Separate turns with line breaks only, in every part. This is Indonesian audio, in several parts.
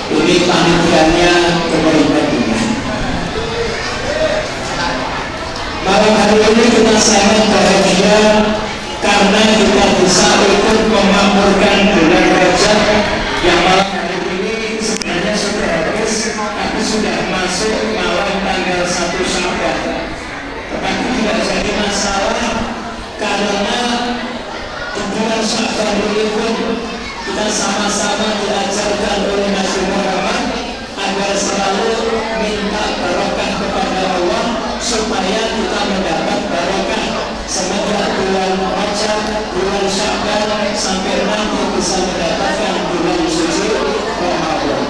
Ini panitianya pemerintah dunia. Malam hari ini kita sangat bahagia karena kita bisa ikut memakmurkan bulan Rajab yang malam hari ini sebenarnya sudah habis, tapi sudah masuk malam tanggal 1 Syawal. Tetapi tidak jadi masalah karena di bulan Syawal ini pun kita sama-sama diajarkan oleh Nabi Muhammad agar selalu minta barokah kepada Allah supaya kita mendapat barokah semenjak bulan Rajab, bulan Syawal sampai nanti bisa mendapatkan bulan suci Ramadan.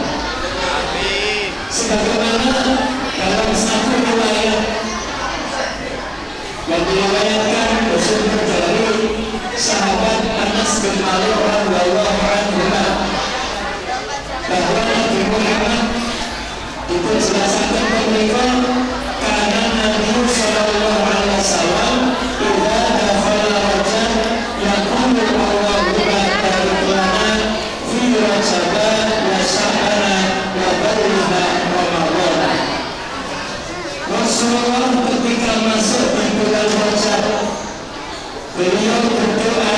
Sebagaimana dalam satu riwayat yang diriwayatkan bersumber dari sahabat Anas bin Malik radhiyallahu anhu bahwa Nabi Muhammad itu jelaskan mereka karena Nabi sallallahu alaihi wasallam idza dakhala Rajab yaqulu Allahumma barik lana fi Rajab wa Sya'ban wa ballighna Ramadan. Rasulullah ketika masuk di bulan Rajab beliau berdoa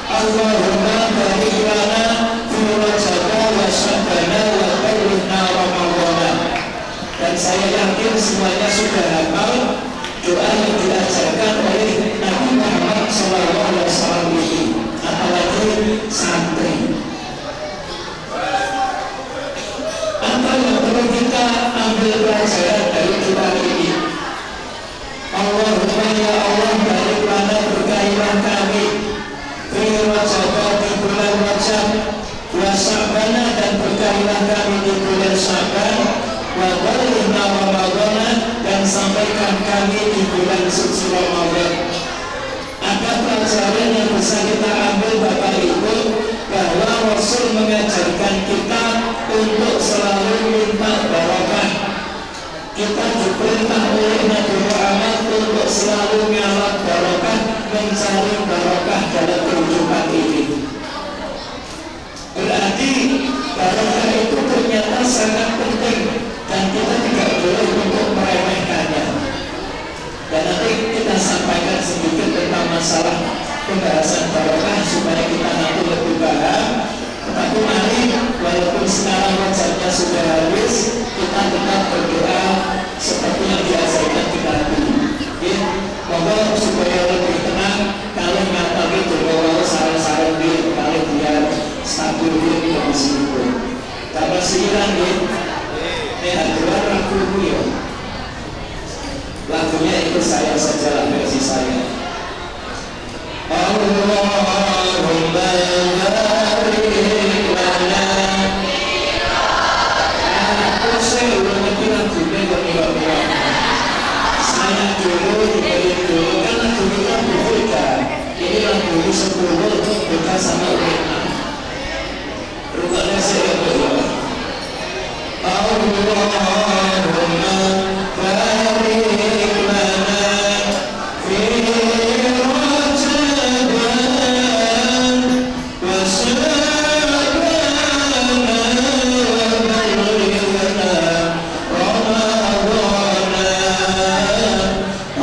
Allahumma barik lana fi Rajab wa Sya'ban wa ballighna Ramadan. Dan saya yakin semuanya sudah hafal doa yang diajarkan oleh Nabi Muhammad SAW ini, apalagi santri. Apa yang perlu kita ambil pelajaran dari doa ini? Allahumma ya Allah barik lana berkailah kami fi Rajab di bulan Rajab wa Sya'ban dan berkailah kami di bulan Sya'ban wa ballighna Ramadan dan sampaikan kami di bulan suci Ramadan. Apa pelajaran yang bisa kita ambil Bapak Ibu bahwa Rasul mengajarkan kita untuk selalu minta barokah. Kita diperintah oleh Nabi Muhammad untuk selalu ngalap barokah, mencari barokah dalam kehidupan ini. Berarti barokah itu ternyata sangat penting dan kita tidak boleh untuk meremehkannya. Dan nanti kita sampaikan sedikit tentang masalah pembahasan barokah supaya kita nanti lebih paham. Tetapi mari walaupun sekarang wajahnya sudah habis, kita tetap berdoa seperti yang diajarkan kita tadi. Moga supaya lebih tenang kalau ngatakan doa saran-saran di kali biar stabil di kondisi itu. Tambah sihiran haduan lagu ya. Lagunya itu saya saja versi saya. Allahumma barik lana. Aku saya udah ngerti lagunya kok saya dulu diberi dulu kan lagu kita berbeda. Ini lagu 10 beda sama Rina. Rupanya saya berdua. Allahumma barik lana fi Rajab wa Sya'ban wa ballighna Ramadan.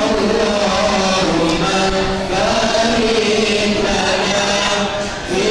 Allahumma barik lana fi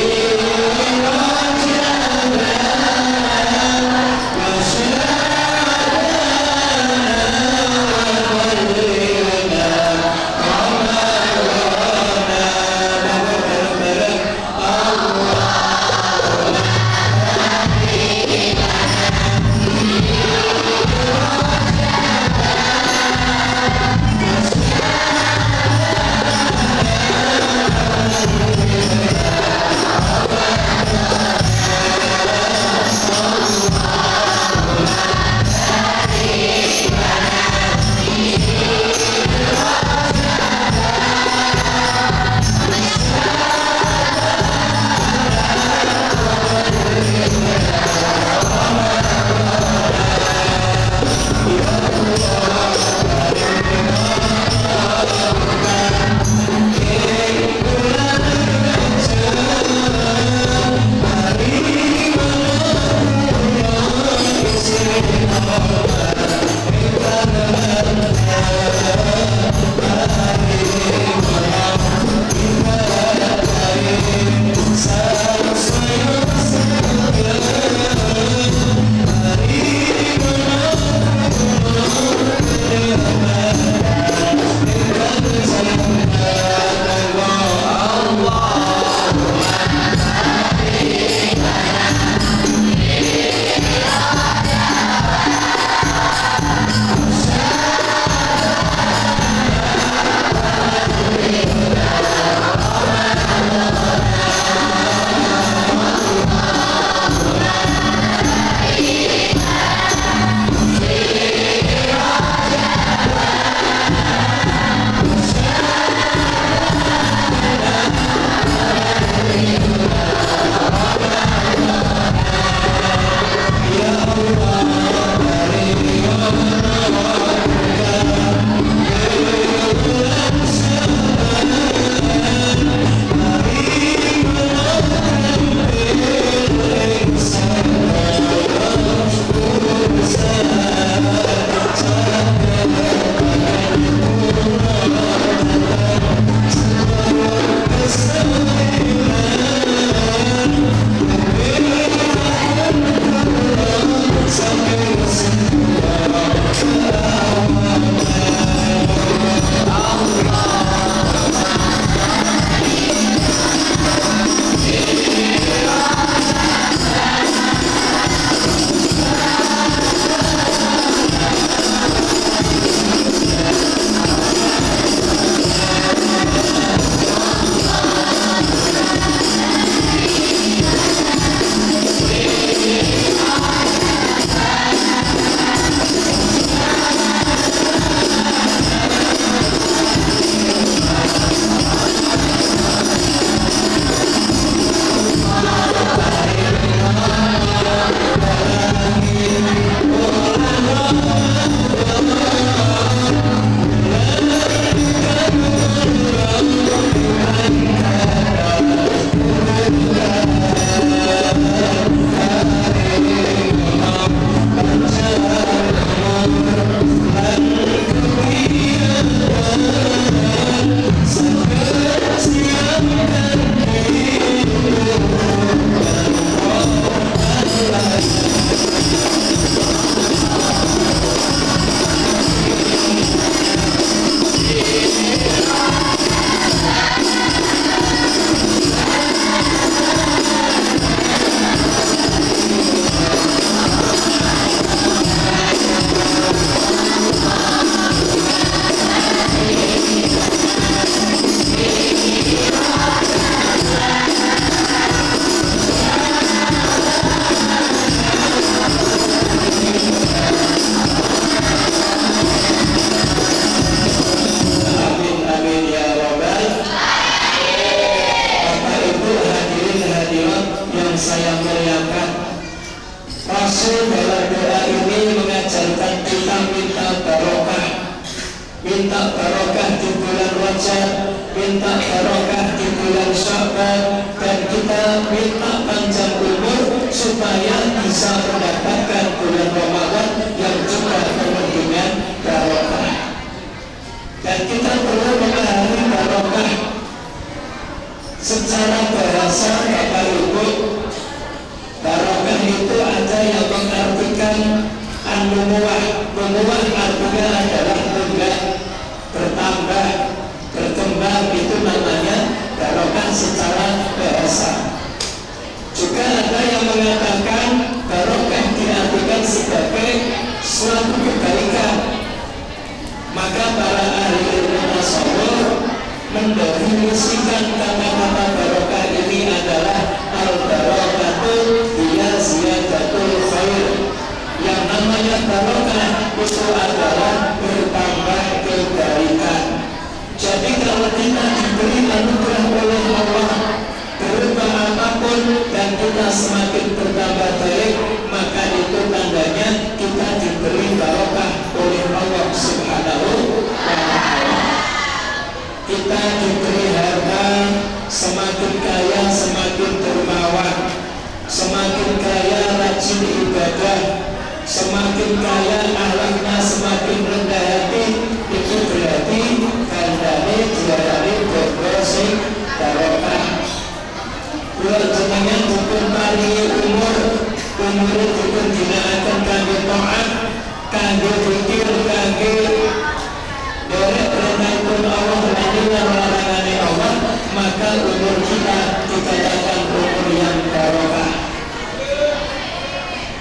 derajat, minta barokah di bulan Sya'ban, dan kita minta panjang umur supaya bisa mendapatkan bulan Ramadan yang juga penuh dengan barokah. Dan kita perlu memahami barokah secara bahasa Bapak Ibu. Barokah itu ada yang mengartikan an-numuwah. Numuwah artinya adalah tumbuh, bertambah, berkembang, itu namanya barokah secara bahasa. Juga ada yang mengatakan barokah diartikan sebagai suatu kebaikan. Maka para ahli ilmu tasawuf mendefinisikan kata-kata barokah ini adalah al-barokatu hiya ziyadatul khair. Yang namanya barokah itu adalah bertambah kebaikan. Jadi kalau kita diberi anugerah oleh Allah berupa apapun dan kita semakin bertambah baik, maka itu tandanya kita diberi barokah oleh Allah Subhanahu wa ta'ala. Kita diberi harta, semakin kaya semakin dermawan, semakin kaya rajin ibadah, semakin kaya akhlaknya semakin rendah hati. Itu berarti kandane diarani bodo sing barokah. Buat jenengan dipun paringi umur dipun ginakaken kangge taat, kangge zikir, kangge derek perintahipun Allah lan larangan Allah, maka umur kita dikatakan umur yang barokah.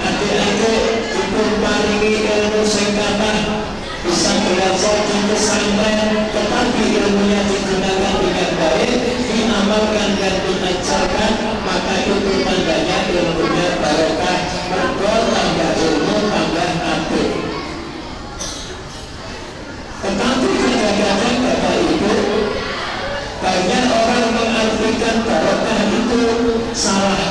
Adik-adik dipun paringi ilmu sing kathah, bisa belajar di pesantren, tetapi ilmunya digunakan dengan baik, diamalkan dan diajarkan, maka itu tandanya ilmunya barokah. Mergo tambah ilmu tambah apik. Tetapi kadang-kadang Bapak Ibu, banyak orang mengartikan barokah itu salah,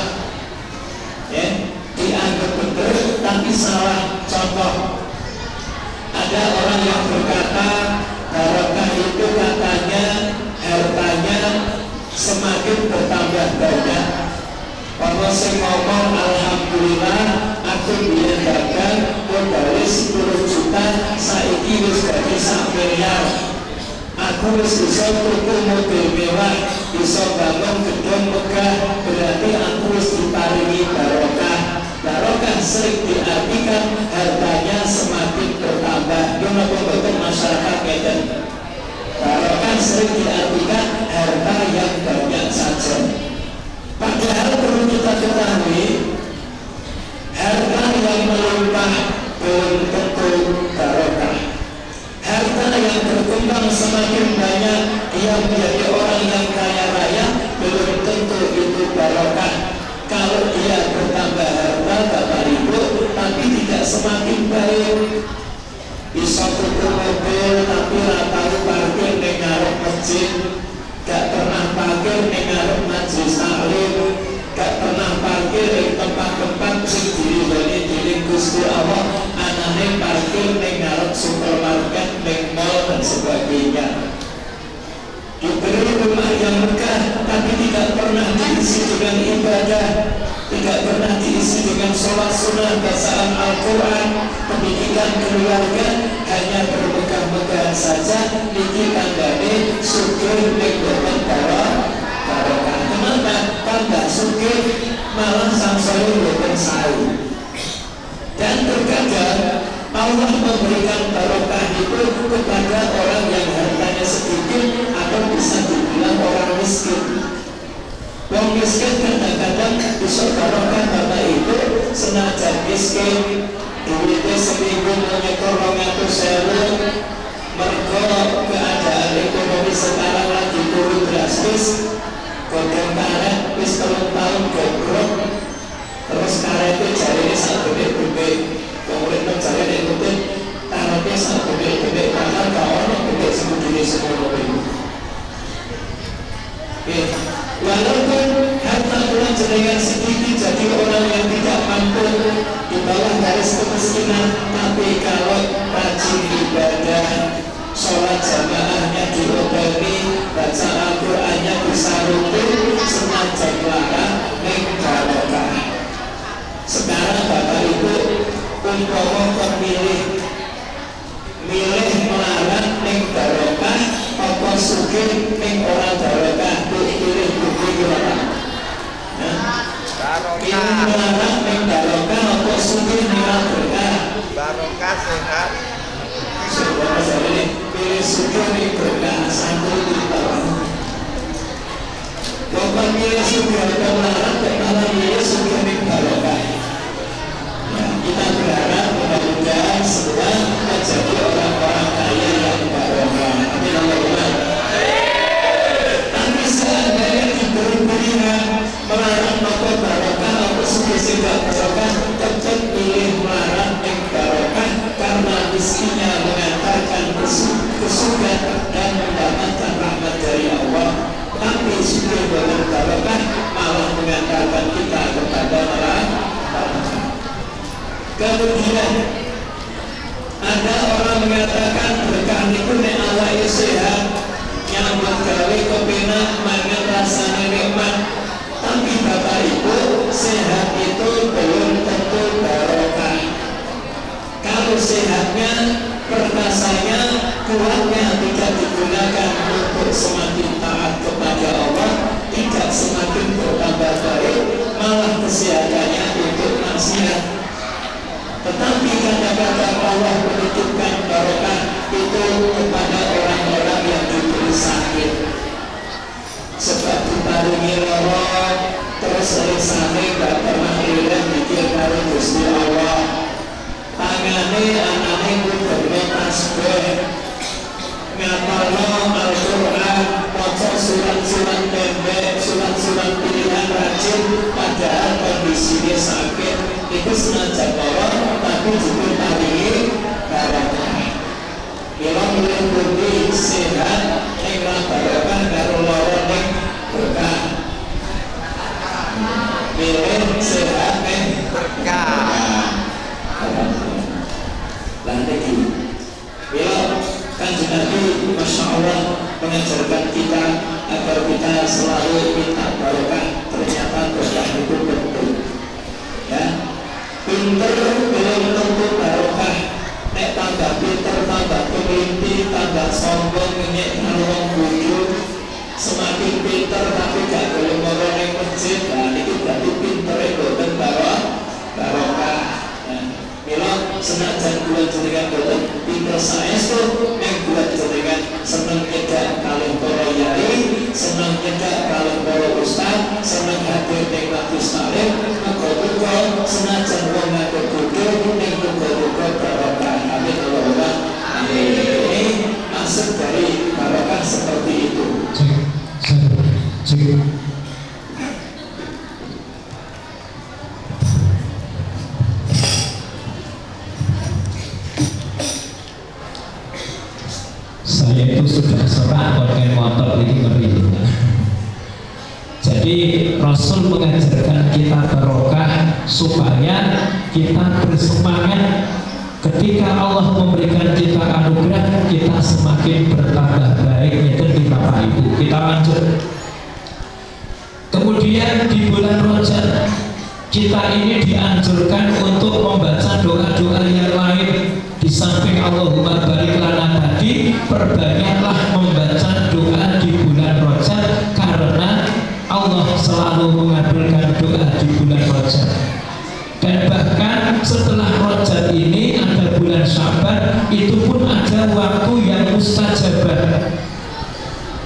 ya, dianggap benar tapi salah. Contoh, ada orang yang berkata barokah itu katanya hartanya semakin bertambah banyak. Kalau saya ngomong alhamdulillah aku bisa dagang modalnya 10 juta, saiki wis dadi 1 miliar. Aku wis bisa tuku mobil mewah, bisa bangun gedung megah, berarti aku wis diparingi barokah. Barokah sering diartikan hartanya semakin bertambah. Kenapa betul masyarakat ngeten? Barokah sering diartikan harta yang banyak saja. Padahal perlu kita ketahui, harta yang melimpah belum tentu barokah. Harta yang berkembang semakin banyak, dia menjadi orang yang kaya raya, belum tentu itu barokah. Kalau dia bertambah harta Bapak Ibu, tapi tidak semakin baik. Bisa tuku mobil tapi tahu parkir ning ngarep masjid, gak pernah parkir ning ngarep majelis taklim, gak pernah parkir ning tempat-tempat sing diridhoni dening Gusti Allah, anane parkir ning ngarep supermarket, ning mall dan sebagainya. Diberi rumah yang megah tapi tidak pernah diisi dengan ibadah, tidak pernah diisi dengan sholat sunnah, bacaan Al-Quran, pendidikan keluarga, hanya bermegah-megahan saja. Niki tandane sugih ning boten barokah. Kenapa? Tambah sugih malah sangsaya boten sae. Dan terkadang Allah memberikan barokah itu kepada orang yang hartanya sedikit atau bisa dibilang orang miskin. Orang miskin kadang-kadang bisa barokah Bapak Ibu, senajan miskin, duitnya seminggu menyekor 200.000, mergo keadaan ekonomi sekarang lagi turun drastis, godong karet wis 3 tahun gobrok, terus karetnya jarine sak gede-gede. Kemudian mencari yang penting tarotnya sangat gede-gede, bahkan kawan yang gede sebegini semua itu. Walaupun harta pulang jenengan sedikit jadi orang yang tidak mampu di bawah garis kemiskinan, tapi kalau rajin ibadah, sholat jamaahnya dihormati, sugih ning ora barokah pilih buku kira. Pilih melarat ning barokah apa sugih ning barokah?
Barokah sehat.
Sebuah masalah ini pilih sugih ning barokah satu itu. Bapak pilih sugih atau melarat dan malah pilih sugih ning barokah. Kita berharap mudah-mudahan semua menjadi orang-orang kaya yang barokah. Amin Allahumma. Tapi seandainya diberi pilihan melarat nopo barokah atau sugih barokah, tetap pilih melarat yang barokah karena miskinnya mengantarkan ke surga dan mendapatkan rahmat dari Allah. Tapi sugih barokah malah mengantarkan kita kepada neraka. Kemudian ada orang mengatakan berkah itu nek awake sehat nyambut gawe kepenak mangan rasane nikmat. Tapi Bapak Ibu, sehat itu belum tentu barokah. Kalau sehatnya, perkasanya, kuatnya tidak digunakan untuk semakin taat kepada Allah, tidak semakin bertambah baik, malah kesehatannya untuk maksiat. Tetapi kadang-kadang Allah menitipkan barokah itu kepada orang-orang yang diberi sakit. Sebab diparingi lara terus risane gak pernah ilang mikir karo Gusti Allah. Tangane anane kudu tasbih, ngapalno Al-Qur'an, maca surat-surat pendek, surat-surat pilihan rajin, padahal kondisinya sakit. Itu senajan lara tapi juga paringi barokah. Bila mulai budi sehat ing barokah karo lara ning berkah. Pilih sehat ning
Berkah.
Lantai bila Kanjeng Nabi Masya Allah mengajarkan kita agar kita selalu minta barokah. Ternyata berkah itu penting, ya. Pinter belum tentu barokah. Nek tambah pinter, tambah pemimpi, tambah sombong, ngenyek ngalong bujuk. Semakin pinter tapi gak boleh ngorong yang masjid. Nah itu berarti pinter itu dan barokah. Mila senajan bulan jenengan boten pinter saestu ning bulan jenengan seneng nyedak kalih para yai, seneng nyedak kalih para ustaz, seneng hadir ning majelis taklim, muga-muga senajan wong ngatur bodho ning muga-muga barokah. Amin Allahumma amin. Ini maksud dari barokah seperti itu.
Saya itu sudah serak pakai motor ini ngeri. Jadi Rasul mengajarkan kita barokah supaya kita bersemangat ketika Allah memberikan kita anugerah, kita semakin bertambah baik. Itu di Bapak Ibu. Kita lanjut. Kemudian di bulan Rajab kita ini dianjurkan untuk membaca doa-doa yang lain. Di samping Allahumma barik lana tadi, perbanyaklah membaca doa di bulan Rajab karena Allah selalu mengabulkan doa di bulan Rajab. Dan bahkan setelah Rajab ini ada bulan Syaban, itu pun ada waktu yang mustajabah.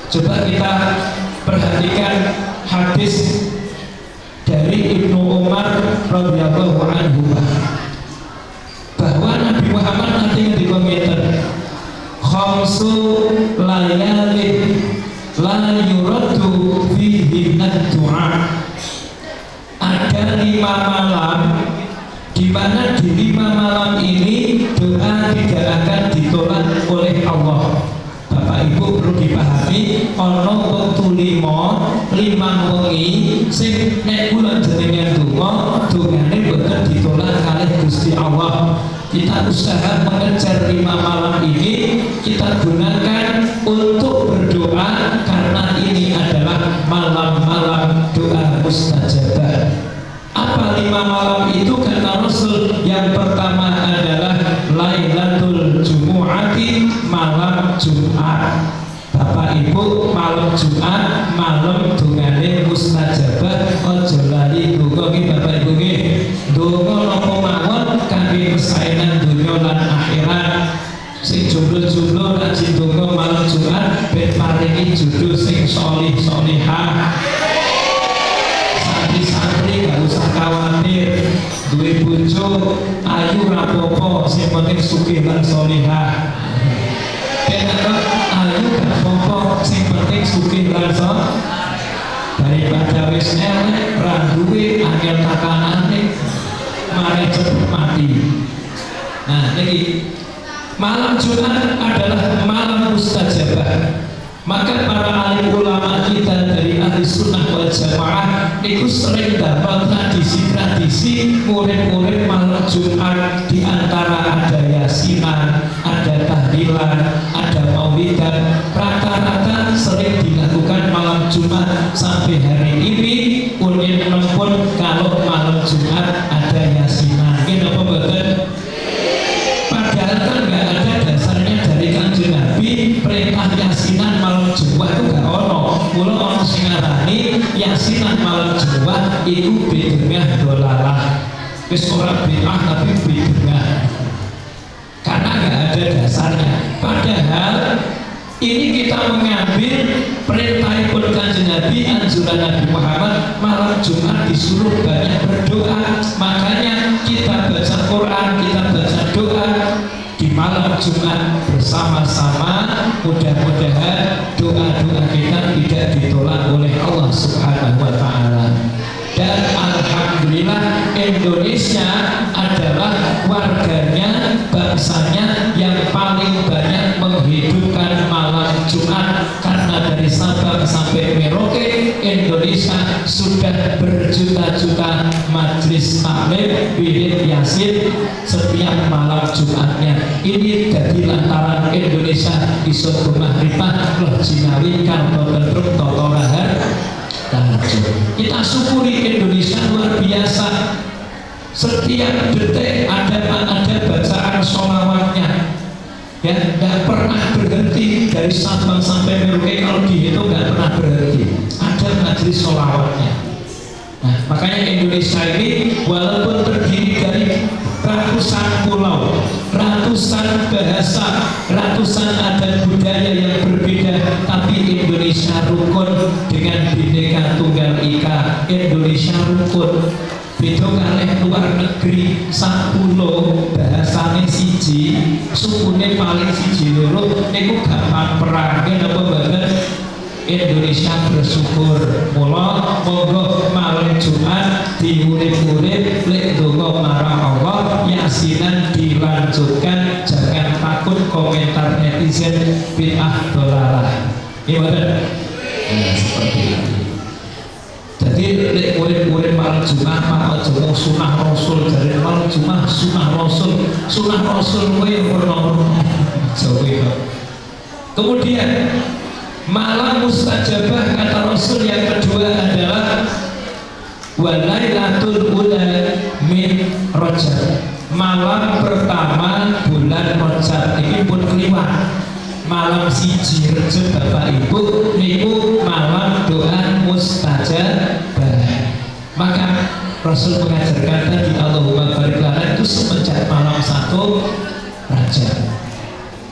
Coba kita perhatikan hadis dari Ibnu Umar radhiyallahu anhu bahwa Nabi Muhammad nanti dikomentar khamsu layalin la yuraddu fihi ad-du'a. Ada 5 malam di mana di 5 malam ini doa tidak akan ditolak oleh Allah. Bapak Ibu perlu dipahami, ono wektu 5 wengi sing nek kula jenengan donga, dongane boten ditolak kalih Gusti Allah. Kita usaha mengejar 5 malam ini, kita gunakan untuk berdoa karena ini adalah malam-malam doa mustajabah. Apa 5 malam itu kata Rasul? Yang pertama adalah Lailatul Jumu'ati, malam Jumat. Bapak Ibu malam Jumat malam dungane mustajabah aja lali donga nggih Bapak Ibu nggih. Donga napa mawon kangge kesaenan donya lan akhirat. Sing jomblo-jomblo rajin donga malam Jumat ben paringi jodoh sing sholih sholihah. Santri-santri gak usah khawatir duwe bojo ayu rapopo sing penting sugih lan sholihah. Ayu gak apa-apa sing penting sugih lan daripada wis elek ra duwe angel takanane mari cepet mati. Nah niki malam Jumat adalah malam mustajabah. Maka para alim ulama kita dari ahli sunnah wal jamaah itu sering dapat tradisi-tradisi murid-murid malam Jumat, di antara ada yasinan, ada tahlilan, ada maulidan. Rata-rata sering dilakukan malam Jumat sampai hari ini. Ulin pun kalau malam Jumat ada yasinan, ini apa betul? Padahal kan nggak ada dasarnya dari Kanjeng Nabi perintah yasinan malam Jumat itu gak ono. Mula ono sing ngarani yasinan malam Jumat itu bid'ah dolalah. Wis ora bid'ah tapi bid'ah. Karena gak ada dasarnya. Padahal ini kita mengambil perintah Kanjeng Nabi, anjuran Nabi Muhammad malam Jumat disuruh banyak berdoa. Makanya kita baca Quran, kita baca doa di malam Jumat bersama-sama. Mudah-mudahan doa-doa kita tidak ditolak oleh Allah Subhanahu wa Ta'ala. Dan alhamdulillah Indonesia adalah warganya, bangsanya yang paling banyak menghidupkan malam Jumat. Karena dari Sabang sampai Merauke Indonesia sudah berjuta-juta majlis taklim wirid yasin setiap malam Jumatnya. Ini jadi lantaran Indonesia iso bermahrifat loh jinawi kalau bentuk totorahar. Kita syukuri Indonesia luar biasa. Setiap detik ada bacaan sholawatnya, ya nggak pernah berhenti dari Sabang sampai Merauke. Kalau dihitung nggak pernah berhenti, ada majelis sholawatnya. Nah, makanya Indonesia ini walaupun terdiri dari ratusan pulau, ratusan bahasa, ratusan adat budaya yang berbeda, tapi Indonesia rukun dengan Bhinneka Tunggal Ika. Indonesia rukun. Beda kalih luar negeri, sapulo bahasane siji, sukune paling siji loro, niku gampang perang. Napa mboten? Indonesia bersyukur. Mula monggo malam Jumat diurip-urip lek donga marang Allah, yasinan dilanjutkan, jangan takut komentar netizen bid'ah dolalah. Gimana? Seperti itu. Jadi lek murid-murid malam Jumat mah aja mau sunah Rasul, dari malam Jumat sunah Rasul kuwi ora Kemudian malam mustajabah kata Rasul yang kedua adalah walailatul ula min Rajab. Malam pertama bulan Rajab ini pun keliwat. Malam siji Rajab Bapak Ibu niku malam doa mustajabah. Maka Rasul mengajarkan tadi Allahumma barik lana itu semenjak malam 1 Rajab.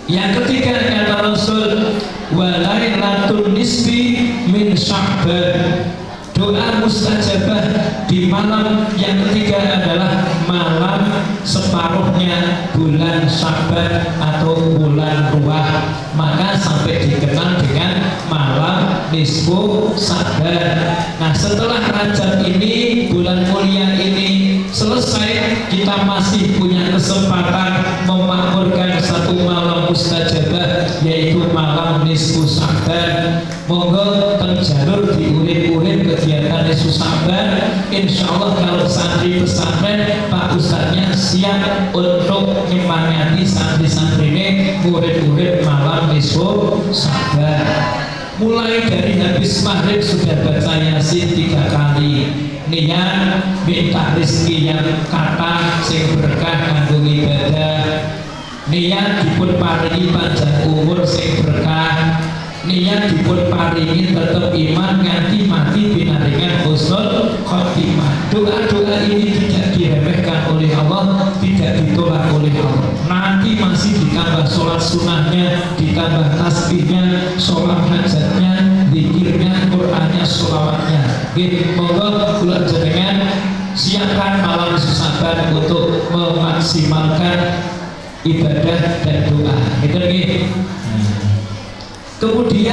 Yang ketiga kata Rasul walailatul nisfi min Sya'ban. Doa mustajabah di malam yang ketiga adalah malam separuhnya bulan Sya'ban atau bulan Ruah. Maka sampai dikenal dengan malam nisfu Sya'ban. Nah, setelah Rajab ini, bulan mulia ini selesai, kita masih punya kesempatan memakmurkan satu malam mustajabah, yaitu malam nisfu Sya'ban. Monggo teng jalur diurip-urip kegiatan nisfu Sya'ban. Insyaallah kalau santri pesantren Pak Ustadznya siap untuk menyemangati santri-santri ini murid-murid malam nisfu Sya'ban. Mulai dari habis maghrib sudah baca yasin 3 kali, niat minta rezeki yang kata sing berkah kanggo ibadah, niat dipun paringi panjang umur sing berkah, niat dipun paringi tetap iman nganti mati binaringan husnul khotimah. Doa-doa ini tidak diremehkan oleh Allah, tidak ditolak oleh Allah. Nanti masih ditambah sholat sunnahnya, ditambah tasbihnya, sholat hajatnya, zikirnya, Qur'annya, sholawatnya. Monggo kula jenengan siapkan malam Sabat untuk memaksimalkan ibadah dan doa. Kemudian